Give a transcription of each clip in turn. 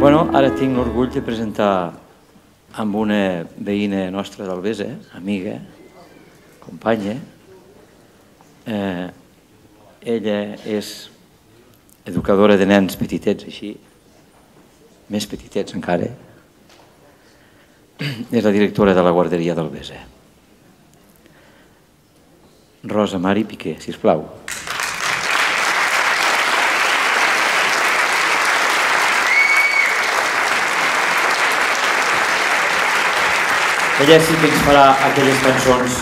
Ara tinc l'orgull de presentar amb una veïna nostra d'Albesa, amiga, companya. Ella és educadora de nens petitets, així, més petitets encara. És la directora de la guarderia d'Albesa. Rosa Mari Piqué, sisplau. Ella sí que ens farà aquelles cançons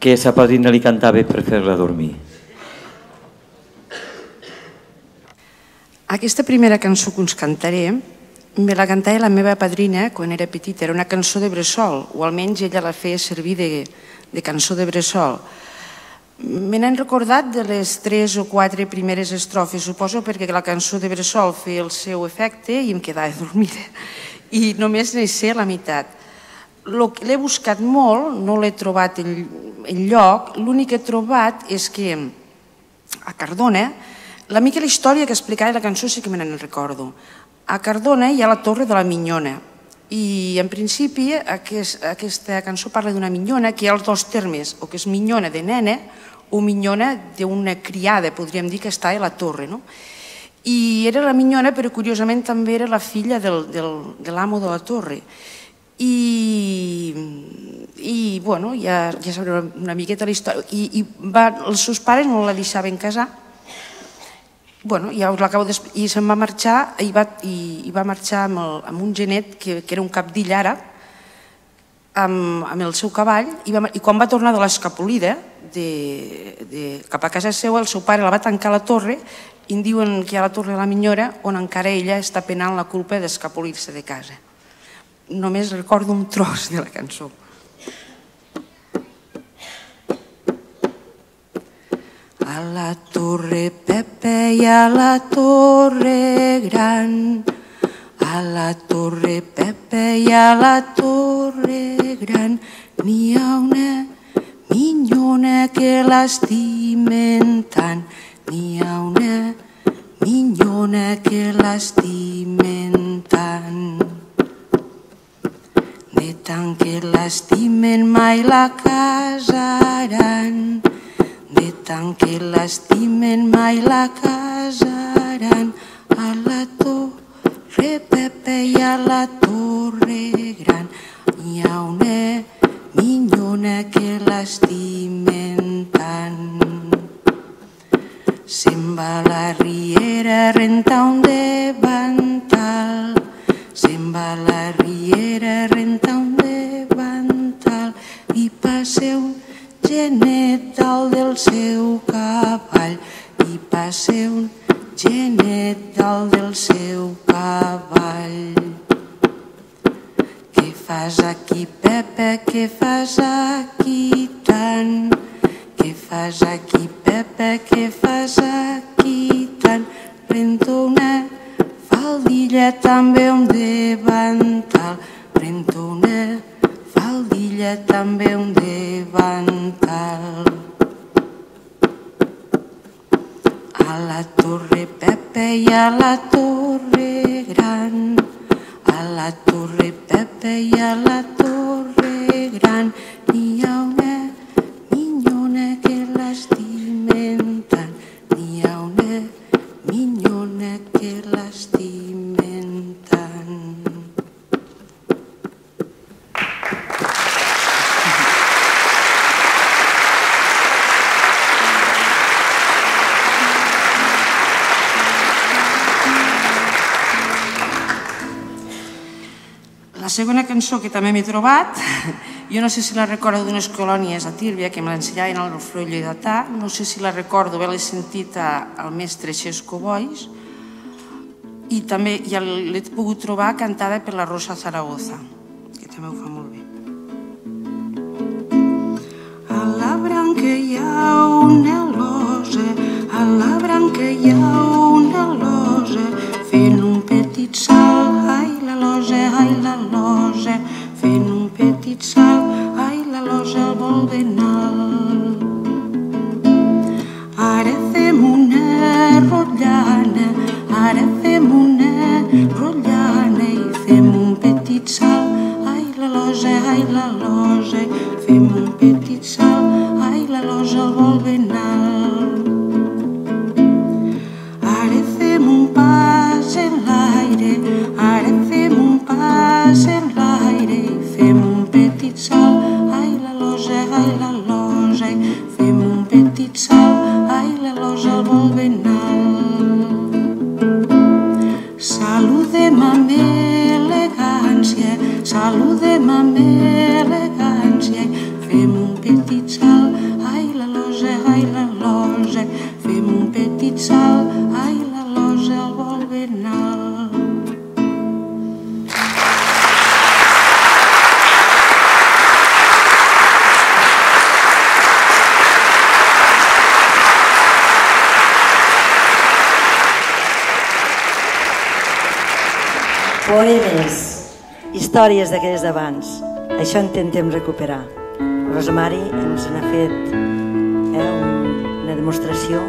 que sa padrina li cantava per fer-la dormir. Aquesta primera cançó que us cantaré me la cantava la meva padrina quan era petita. Era una cançó de bressol, o almenys ella la feia servir de cançó de bressol. Me n'han recordat de les 3 o 4 primeres estrofes, suposo perquè la cançó de bressol feia el seu efecte i em quedava dormida. I només n'hi sé la meitat. L'he buscat molt, no l'he trobat enlloc. L'únic que he trobat és que a Cardona, la mica la història que explicava la cançó sí que me n'en recordo. A Cardona hi ha la Torre de la Minyona i en principi aquesta cançó parla d'una minyona que hi ha els dos termes, o que és minyona de nena o minyona d'una criada, podríem dir que està a la torre. I era la minyona, però curiosament també era la filla de l'amo de la torre. I bueno, ja sabreu una miqueta la història. I els seus pares no la deixaven casar. I se'n va marxar i va marxar amb un genet que era un cabdill àrab amb el seu cavall, i quan va tornar de l'escapolida cap a casa seva, el seu pare la va tancar a la torre i em diuen que hi ha la Torre de la Minyona on encara ella està penant la culpa d'escapolir-se de casa. Només recordo un tros de la cançó. A la Torre Pepe i a la Torre Gran, a la Torre Pepe i a la Torre Gran, n'hi ha una minyona que l'estimen tant, n'hi ha una minyona que l'estimen tant. De tant que l'estimen mai la casaran, de tant que l'estimen mai la casaran. A la Torre Pepe i a la Torre Gran hi ha una minyona que l'estimen tant. Se'n va a la riera a rentar un davantal, se'n va a la riera a rentar un davantal i passa un genet dalt del seu cavall, i passa un genet dalt del seu cavall. Què fas aquí, Pepe, què fas aquí tant? Què fas aquí, Pepe, què fas aquí tant? Rento una faldilla, també un davantal, rento una faldilla, també un davantal. A la Torre Pepe i a la Torre Gran, a la Torre Pepe i a la Torre Gran, n'hi ha una minyona que l'estimen tant, n'hi ha una minyona que l'estimen tant. La segona cançó que també m'he trobat, jo no sé si la recordo d'unes colònies a Tírvia que me l'ensenyaven al Freu Lleidatà, no sé si la recordo, bé l'he sentit al mestre Xesco Boix, i també l'he pogut trobar cantada per la Rosa Zaragoza, que també ho fa molt bé. A la branca hi ha una losa, a la branca hi ha una losa, fent un petit salt, ai la losa, fent un petit salt, ai la losa el vol d'anar. Ara fem una rotllana, ara fem una petit salt, ai, la loja el vol ben alt. Ara fem un pas en l'aire, ara fem un pas en l'aire i fem un petit salt, ai, la loja, i fem un petit salt, ai, la loja el vol ben alt. Saludem amb elegància, saludem amb elegància i fem un petit salt, ai, la loja, fem un petit salt, ai, la loja el vol ben alt. Poemes, històries d'aquelles d'abans. Això intentem recuperar. Rosemary ens n'ha fet una demostració